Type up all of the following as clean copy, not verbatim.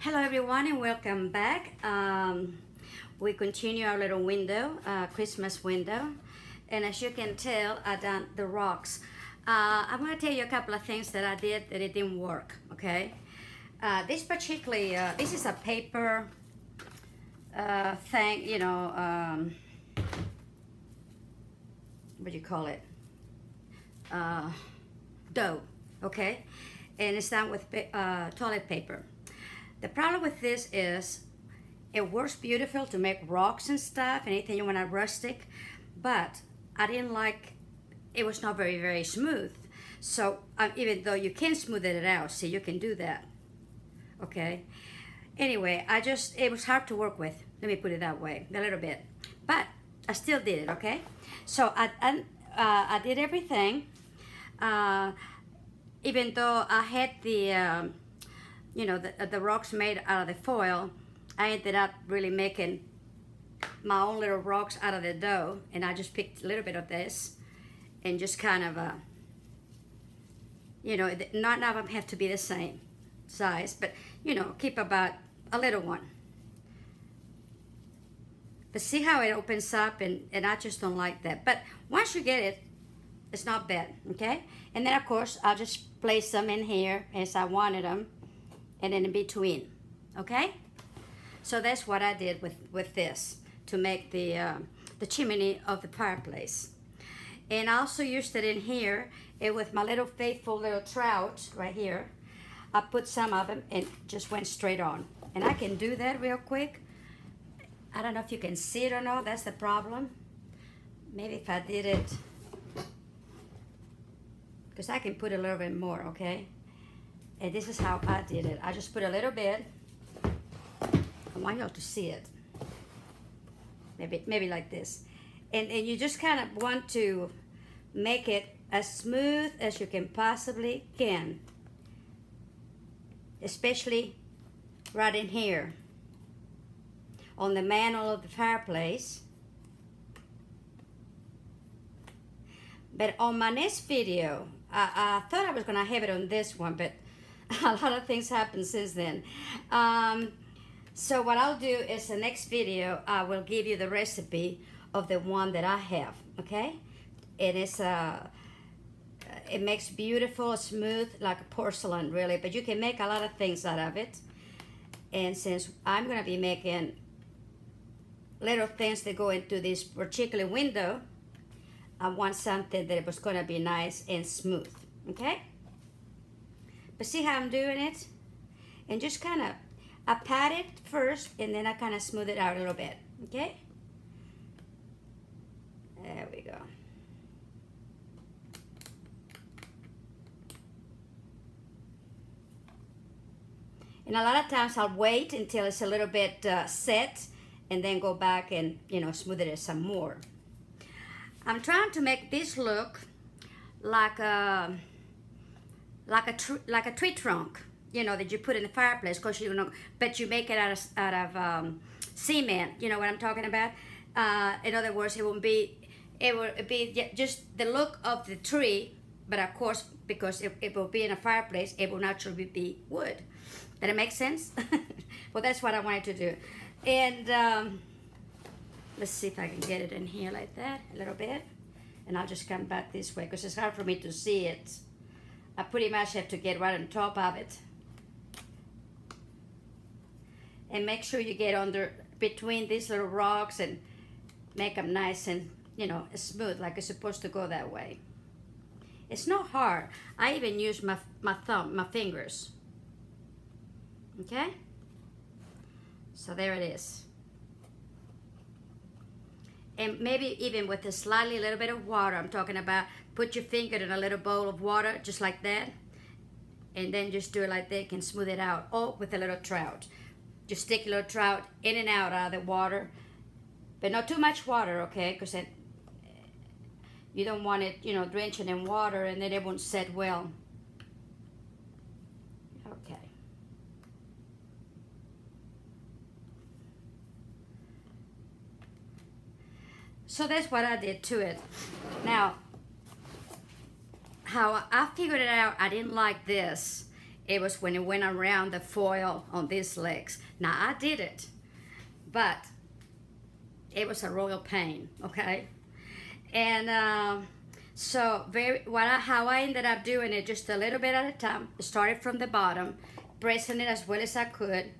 Hello everyone and welcome back. We continue our little window, Christmas window, and as you can tell, I done the rocks. I'm going to tell you a couple of things that I did that it didn't work. Okay, this particularly, this is a paper thing, you know, what do you call it? Dough. Okay, and it's done with toilet paper. The problem with this is it works beautiful to make rocks and stuff, anything you want to rustic, but I didn't like, it was not very smooth. So even though you can smooth it out, see, you can do that. Okay. Anyway, it was hard to work with. Let me put it that way, a little bit, but I still did it. Okay. So I did everything. Even though I had the you know, the rocks made out of the foil, I ended up really making my own little rocks out of the dough, and I just picked a little bit of this and just kind of, you know, not of them have to be the same size, but, you know, keep about a little one. But see how it opens up, and I just don't like that. But once you get it, it's not bad, okay? And then, of course, I'll just place them in here as I wanted them, and then in between, okay? So that's what I did with this to make the chimney of the fireplace. And I also used it in here, and with my little faithful little trout right here, I put some of them and just went straight on. And I can do that real quick. I don't know if you can see it or not, that's the problem. Maybe if I did it, because I can put a little bit more, okay? And this is how I did it. I just put a little bit. I want y'all to see it. Maybe like this. And you just kind of want to make it as smooth as you can possibly can. Especially right in here. On the mantle of the fireplace. But on my next video, I thought I was going to have it on this one, but a lot of things happened since then. So what I'll do is the next video, I will give you the recipe of the one that I have, okay? It is, it makes beautiful, smooth, like porcelain, really, but you can make a lot of things out of it. And since I'm gonna be making little things that go into this particular window, I want something that was gonna be nice and smooth, okay? But see how I'm doing it? And just kind of, I pat it first, and then I kind of smooth it out a little bit, okay? There we go. And a lot of times I'll wait until it's a little bit set, and then go back and, you know, smooth it some more. I'm trying to make this look like a tree trunk, you know, that you put in the fireplace, cause you know, but you make it out of cement. You know what I'm talking about? In other words, it will be just the look of the tree, but of course, because it will be in a fireplace, it will naturally be wood. Does it make sense? Well, that's what I wanted to do. And let's see if I can get it in here like that a little bit, and I'll just come back this way because it's hard for me to see it. I pretty much have to get right on top of it. And make sure you get under between these little rocks and make them nice and, you know, smooth, like it's supposed to go that way. It's not hard. I even use my fingers. Okay? So there it is. And maybe even with a slightly little bit of water, I'm talking about, put your finger in a little bowl of water, just like that, and then just do it like that, you can smooth it out. Or with a little trout. Just stick a little trout in and out of the water, but not too much water, okay, because you don't want it, you know, drenching in water, and then it won't set well. Okay. So that's what I did to it. Now, how I figured it out, I didn't like this, it was when it went around the foil on these legs. Now I did it, but it was a royal pain, okay? And so how I ended up doing it, just a little bit at a time. Started from the bottom, pressing it as well as I could.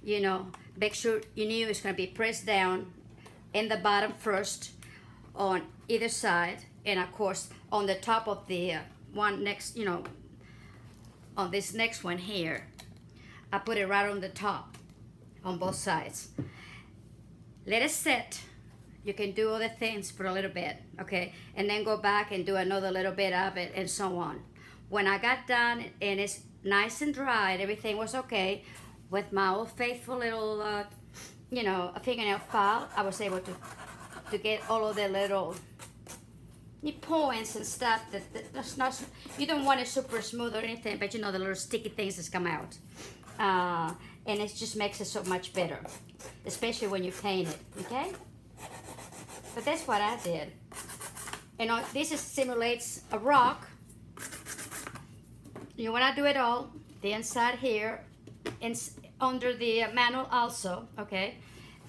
You know, make sure you knew it's going to be pressed down in the bottom first on either side, and of course on the top of the one next, you know, on this next one here, I put it right on the top on both sides. Let it set. You can do other things for a little bit, okay, and then go back and do another little bit of it, and so on. When I got done and it's nice and dry and everything was okay, with my old faithful little you know, a fingernail file, I was able to get all of the little points and stuff that's not, you don't want it super smooth or anything, but you know, the little sticky things that come out. And it just makes it so much better, especially when you paint it, okay? But that's what I did. You know, this simulates a rock. You want to do it all, the inside here, and under the manual also, okay?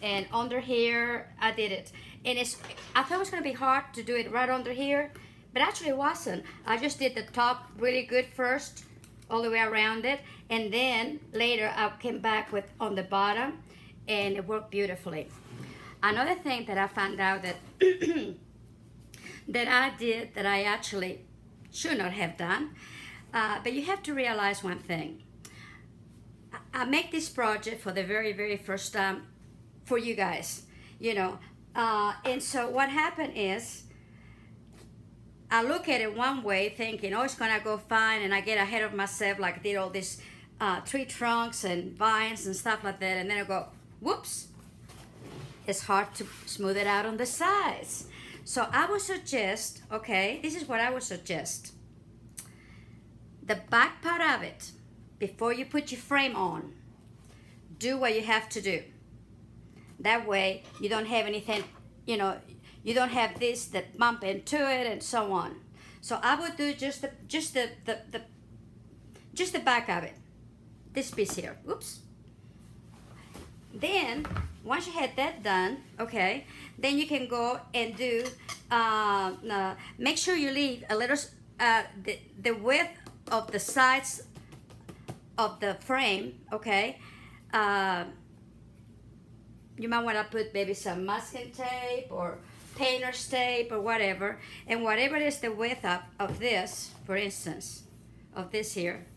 And under here, I did it. And I thought it was going to be hard to do it right under here, but actually it wasn't. I just did the top really good first, all the way around it, and then later I came back with on the bottom, and it worked beautifully. Another thing that I found out that that I did that I actually should not have done, but you have to realize one thing. I make this project for the very, very first time for you guys, you know, and so what happened is I look at it one way thinking, oh, it's gonna go fine, and I get ahead of myself, like I did all these tree trunks and vines and stuff like that, and then I go, whoops, it's hard to smooth it out on the sides. So I would suggest, okay, this is what I would suggest. The back part of it, before you put your frame on, do what you have to do. That way you don't have anything, you know, you don't have this that bump into it and so on. So I would do just the back of it, this piece here. Oops. Then once you had that done, okay, then you can go and do make sure you leave a little the width of the sides of the frame, okay. You might want to put maybe some masking tape or painter's tape or whatever, and whatever is the width of this, for instance, of this here,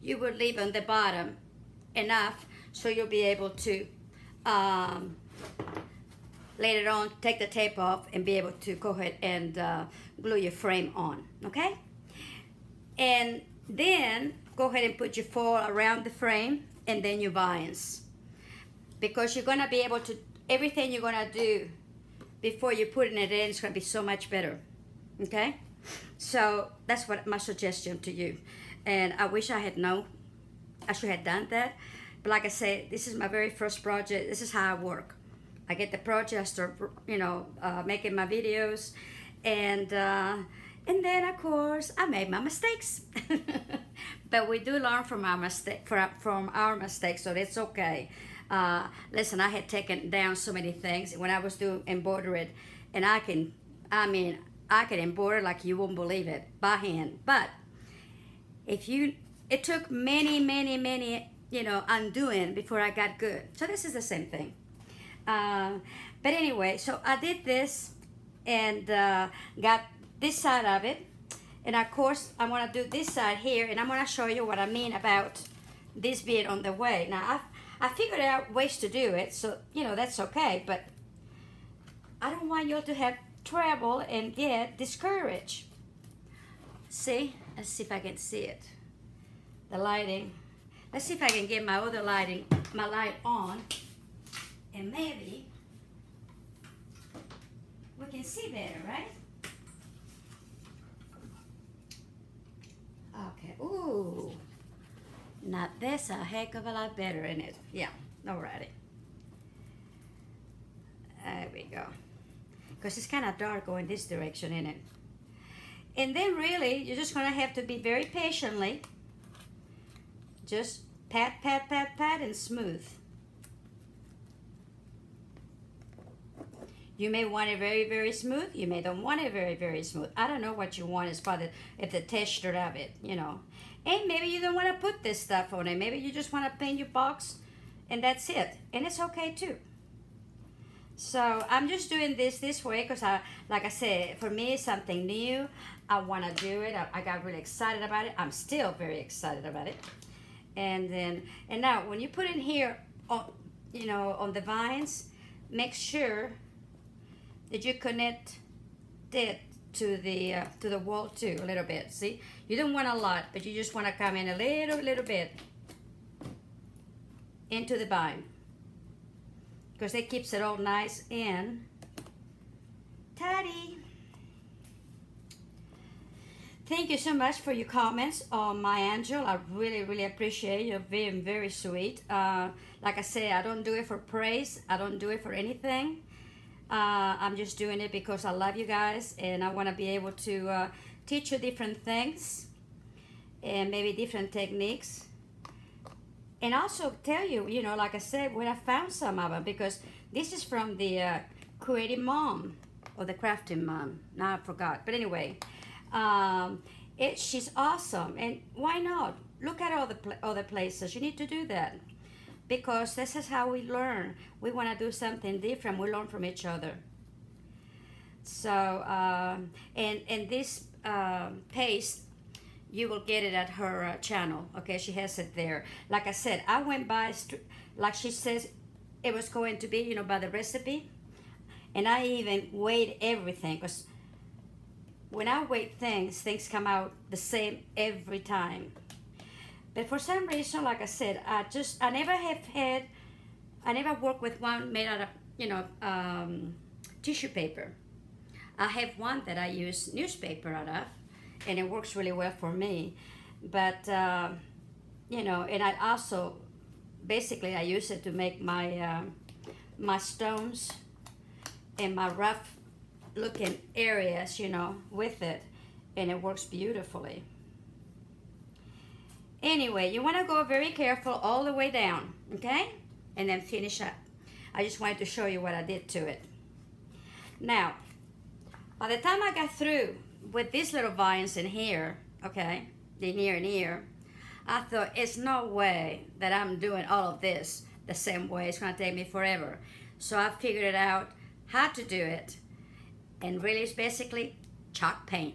you would leave on the bottom enough so you'll be able to later on take the tape off and be able to go ahead and glue your frame on, okay? And then go ahead and put your foil around the frame and then your vines, because you're gonna be able to, everything you're gonna do before you're putting it in is gonna be so much better, okay? So that's what my suggestion to you. And I wish I had known, I should have done that. But like I said, this is my very first project. This is how I work. I get the project, I start, you know, making my videos, and then of course I made my mistakes. But we do learn from our mistakes, so that's okay. Listen, I had taken down so many things when I was doing embroidery, and I can embroider like you won't believe it by hand. But it took many, you know, undoing before I got good. So this is the same thing. But anyway, so I did this and got this side of it, and of course I want to do this side here, and I'm going to show you what I mean about this being on the way. Now I figured out ways to do it, so you know that's okay, but I don't want you all to have trouble and get discouraged. See, let's see if I can see it, the lighting. Let's see if I can get my other light on, and maybe we can see better, right? Okay, ooh, now that's a heck of a lot better, isn't it? Yeah, alrighty. There we go. Because it's kind of dark going this direction, isn't it? And then really, you're just gonna have to be very patiently Just pat, pat, pat, pat, and smooth. You may want it very, very smooth. You may don't want it very, very smooth. I don't know what you want as far as the texture of it, you know. And maybe you don't want to put this stuff on it. Maybe you just want to paint your box and that's it. And it's okay too. So I'm just doing this way because like I said, for me, it's something new. I want to do it. I got really excited about it. I'm still very excited about it. And now when you put in here, on, you know, on the vines, make sure that you connect it to the wall too a little bit. See, you don't want a lot, but you just want to come in a little bit into the vine because it keeps it all nice and tidy. Thank you so much for your comments on my angel. I really appreciate you being very sweet. Like I say, I don't do it for praise. I don't do it for anything. I'm just doing it because I love you guys and I want to be able to teach you different things and maybe different techniques. And also tell you, you know, like I said, when I found some of them, because this is from the Creative Mom or the Crafting Mom. Now I forgot. But anyway, she's awesome. And why not? Look at all the other places. You need to do that. Because this is how we learn. We want to do something different. We learn from each other. So, and this paste, you will get it at her channel. Okay, she has it there. Like I said, I went by, like she says, it was going to be, you know, by the recipe. And I even weighed everything. Because when I weigh things come out the same every time. But for some reason, like I said, I never worked with one made out of, you know, tissue paper. I have one that I use newspaper out of, and it works really well for me. But, you know, and I also, basically I use it to make my, my stones and my rough looking areas, you know, with it, and it works beautifully. Anyway, you want to go very careful all the way down, okay? And then finish up. I just wanted to show you what I did to it. Now, by the time I got through with these little vines in here, okay, in here and here, I thought, it's no way that I'm doing all of this the same way. It's going to take me forever. So I figured it out how to do it. And really, it's basically chalk paint.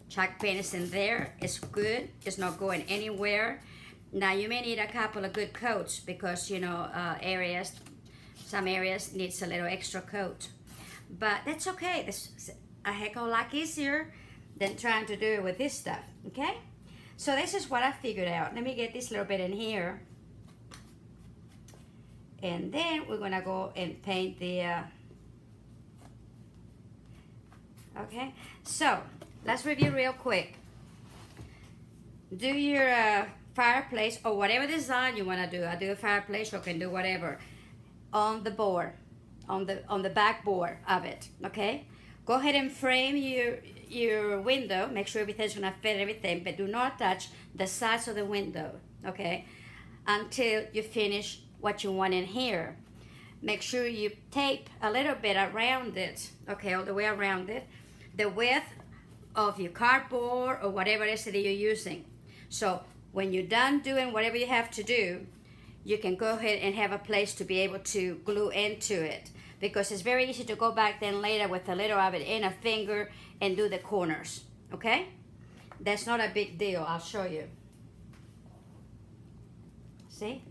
Chalk paint is in there. It's good. It's not going anywhere. Now you may need a couple of good coats because, you know, some areas needs a little extra coat. But that's okay. This is a heck of a lot easier than trying to do it with this stuff, okay? So this is what I figured out. Let me get this little bit in here. And then we're gonna go and paint the, okay? So, let's review real quick. Do your fireplace or whatever design you want to do. I do a fireplace, you can do whatever on the board, on the back board of it. Okay, go ahead and frame your window. Make sure everything's gonna fit everything, but do not touch the sides of the window. Okay, until you finish what you want in here. Make sure you tape a little bit around it. Okay, all the way around it. The width of your cardboard or whatever it is that you're using. So when you're done doing whatever you have to do, you can go ahead and have a place to be able to glue into it, because it's very easy to go back then later with a little of it in a finger and do the corners. Okay, that's not a big deal. I'll show you. See,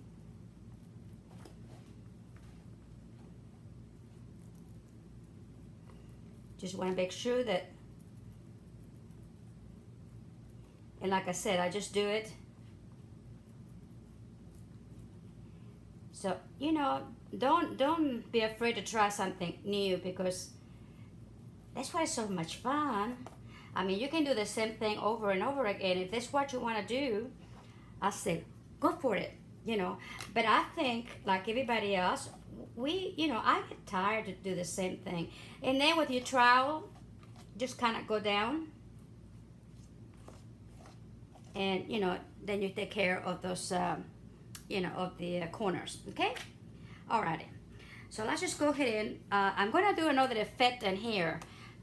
just want to make sure that. And like I said, I just do it. So, you know, don't be afraid to try something new, because that's why it's so much fun. I mean, you can do the same thing over and over again. If that's what you want to do, I say, go for it, you know. But I think, like everybody else, you know, I get tired to do the same thing. And then with your trowel, just kind of go down and then you take care of those of the corners. Okay, alrighty, so let's just go ahead and I'm gonna do another effect in here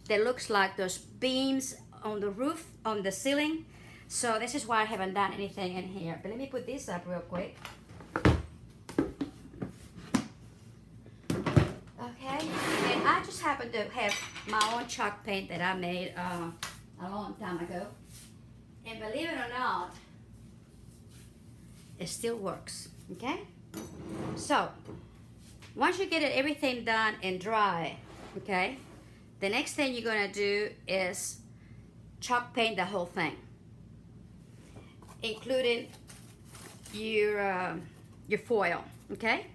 that looks like those beams on the roof, on the ceiling. So this is why I haven't done anything in here, but let me put this up real quick. Okay, and I just happen to have my own chalk paint that I made a long time ago, and believe it or not, it still works. Okay, so once you get everything done and dry, okay, the next thing you're gonna do is chalk paint the whole thing, including your foil. Okay,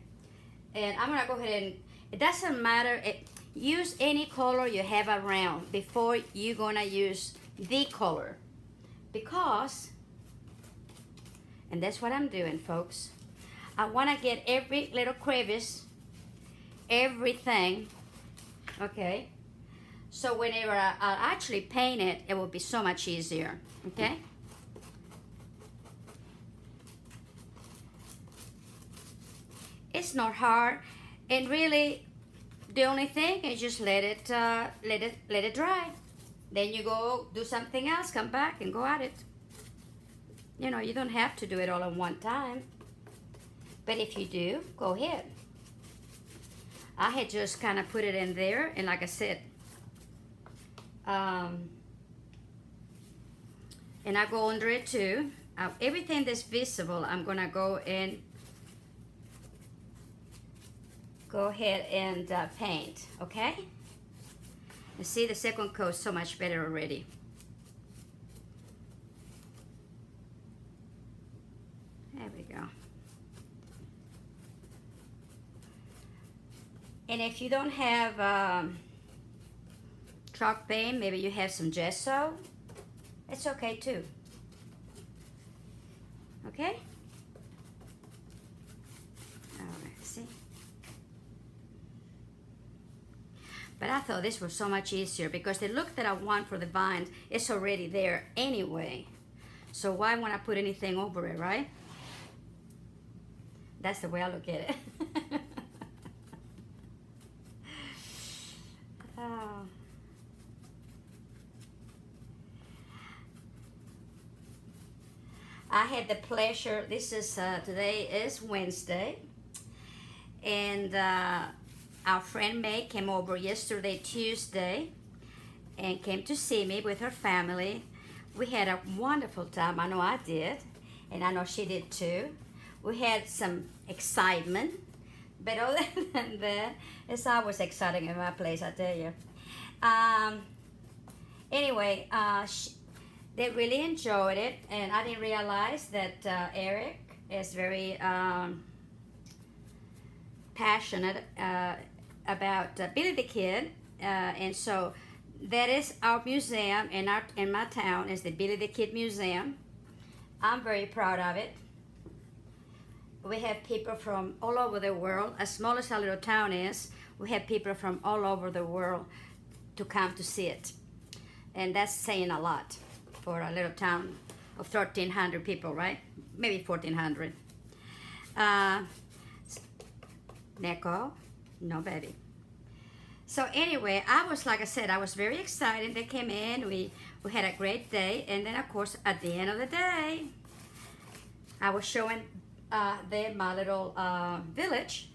and I'm gonna go ahead and, it doesn't matter, use any color you have around before you're gonna use the color, because, and that's what I'm doing, folks, I want to get every little crevice, everything, okay, so whenever I actually paint it, it will be so much easier. Okay, it's not hard, and really the only thing is just let it dry. Then you go do something else, come back and go at it. You don't have to do it all at one time, but if you do, go ahead. I had just kind of put it in there, and like I said, and I go under it too. Everything that's visible, I'm gonna go ahead and paint. Okay, you see the second coat so much better already. There we go. And if you don't have chalk paint, maybe you have some gesso, it's okay too. Okay, all right, see, but I thought this was so much easier because the look that I want for the vines is already there anyway, so why would I put anything over it, right? That's the way I look at it. Oh. I had the pleasure, this is, today is Wednesday, and our friend May came over yesterday, Tuesday, and came to see me with her family. We had a wonderful time. I know I did, and I know she did too. We had some excitement, but other than that, it's always exciting in my place, I tell you. Anyway, they really enjoyed it, and I didn't realize that Eric is very passionate about Billy the Kid, and so that is our museum in my town, is the Billy the Kid Museum. I'm very proud of it. We have people from all over the world. As small as our little town is, we have people from all over the world to come to see it, and that's saying a lot for a little town of 1,300 people, right? Maybe 1,400. Neko? No, baby. So anyway, like I said, I was very excited. They came in, we had a great day, and then of course, at the end of the day, I was showing them my little village.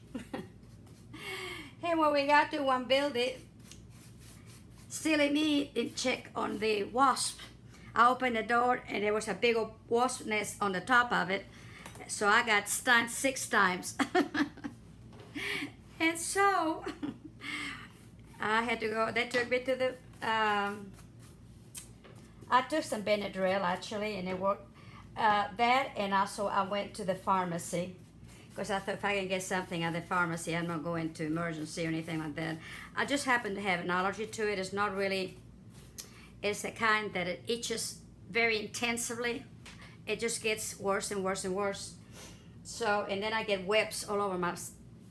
And when we got to one building, silly me didn't check on the wasp. I opened the door and there was a big old wasp nest on the top of it. So I got stung 6 times. And so I had to go, they took me to the, I took some Benadryl actually, and it worked. That, and also I went to the pharmacy because I thought if I can get something at the pharmacy, I'm not going to emergency or anything like that. I just happen to have an allergy to it. It's not really, it's the kind that it itches very intensively. It just gets worse and worse and worse. So, and then I get webs all over my,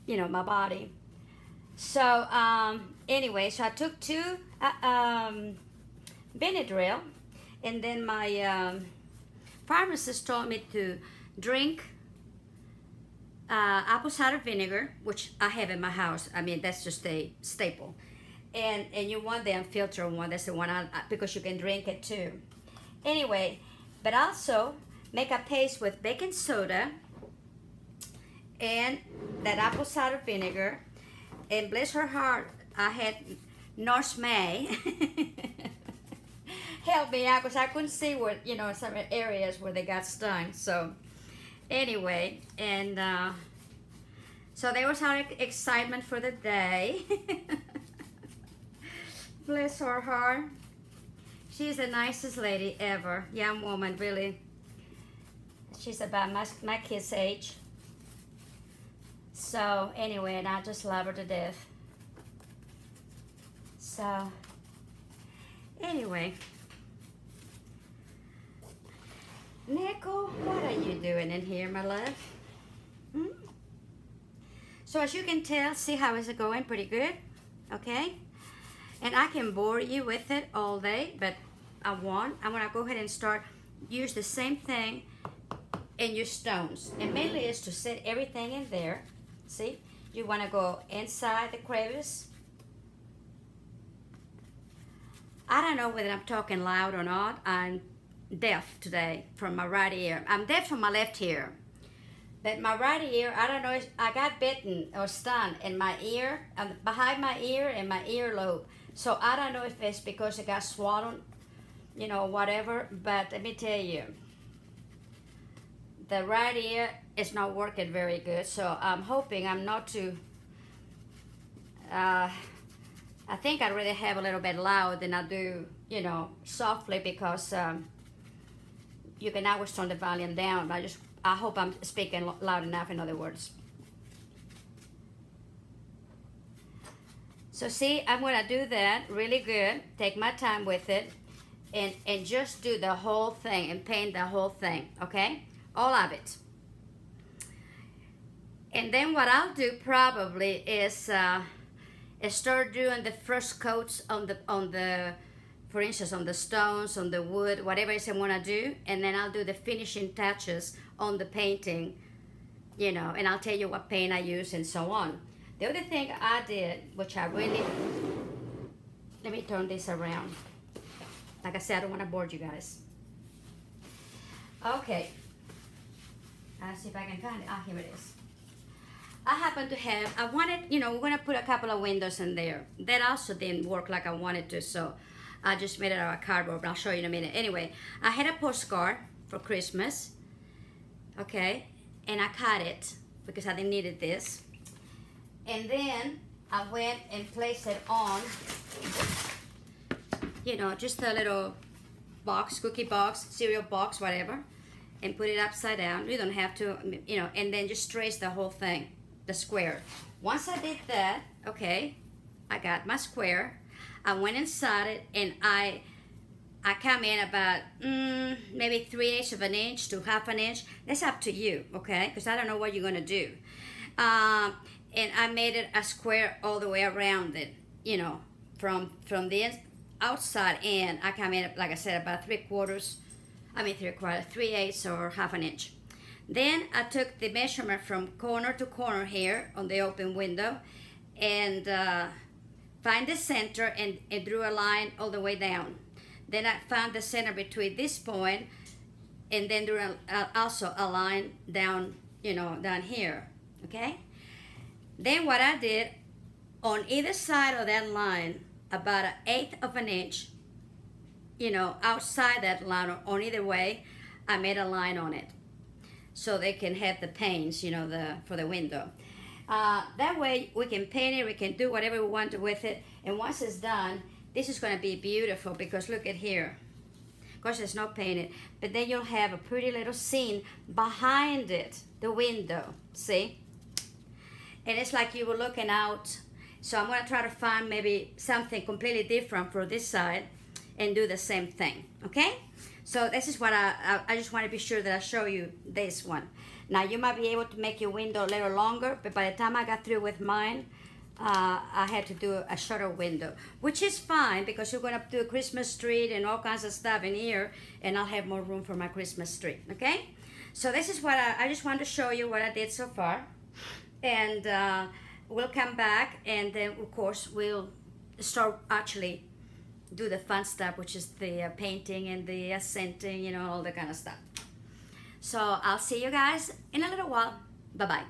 my body. So, anyway, so I took 2 Benadryl, and then my pharmacist told me to drink apple cider vinegar, which I have in my house. I mean, that's just a staple. And you want the unfiltered one. That's the one because you can drink it too. Anyway, but also make a paste with baking soda and that apple cider vinegar. And bless her heart, I had Nurse May help me out because I couldn't see what, you know, some areas where they got stung. So anyway, and so there was our excitement for the day. Bless her heart. She's the nicest lady ever. Young woman, really. She's about my kid's age. So anyway, and I just love her to death. So anyway, Nico, what are you doing in here, my love? Hmm? So as you can tell, see how is it going? Pretty good, okay? And I can bore you with it all day, but I won't. I'm gonna go ahead and use the same thing in your stones. And mainly is to set everything in there. See, you wanna go inside the crevice. I don't know whether I'm talking loud or not. I'm deaf today from my right ear. I'm deaf from my left ear. But my right ear, I don't know if I got bitten or stung in my ear, behind my ear and my earlobe. So I don't know if it's because it got swollen, you know, whatever. But let me tell you, the right ear is not working very good. So I'm hoping I'm not too, I think I'd rather have a little bit loud than I do, you know, softly, because you can always turn the volume down. But I hope I'm speaking loud enough, in other words. So see, I'm gonna do that really good. Take my time with it, and just do the whole thing and paint the whole thing, okay? All of it. And then what I'll do probably is start doing the first coats on the, for instance, on the stones, on the wood, whatever it is I wanna do, and then I'll do the finishing touches on the painting, you know, and I'll tell you what paint I use and so on. The other thing I did, which I really, let me turn this around. Like I said, I don't want to bore you guys. Okay. Let's see if I can find it. Ah, here it is. I happen to have, I wanted, you know, we're going to put a couple of windows in there. That also didn't work like I wanted to, so I just made it out of cardboard, but I'll show you in a minute. Anyway, I had a postcard for Christmas, okay, and I cut it because I didn't need this. And then I went and placed it on, you know, just a little box, cookie box, cereal box, whatever, and put it upside down. You don't have to, you know, and then just trace the whole thing, the square. Once I did that, okay, I got my square. I went inside it, and I come in about maybe 3/8 of an inch to 1/2 inch. That's up to you, okay? Because I don't know what you're gonna do. And I made it a square all the way around it, you know, from the outside in. I come in, like I said, about 3/8 or 1/2 inch. Then I took the measurement from corner to corner here on the open window, and find the center and drew a line all the way down. Then I found the center between this point, and then drew also a line down, you know, down here, okay? Then what I did, on either side of that line, about 1/8 of an inch, you know, outside that line, or on either way, I made a line on it, so they can have the panes, you know, for the window. That way we can paint it, we can do whatever we want to with it, and once it's done, this is going to be beautiful, because look at here. Of course, it's not painted, but then you'll have a pretty little scene behind it, the window, see? And it's like you were looking out. So I'm going to try to find maybe something completely different for this side and do the same thing, okay? So this is what I just want to be sure that I show you this one. Now you might be able to make your window a little longer, but by the time I got through with mine, I had to do a shorter window, which is fine because you're gonna do a Christmas tree and all kinds of stuff in here, and I'll have more room for my Christmas tree. Okay, so this is what I just wanted to show you what I did so far, and we'll come back, and then of course we'll start actually do the fun stuff, which is the painting and the scenting, you know, all that kind of stuff. So I'll see you guys in a little while. Bye bye.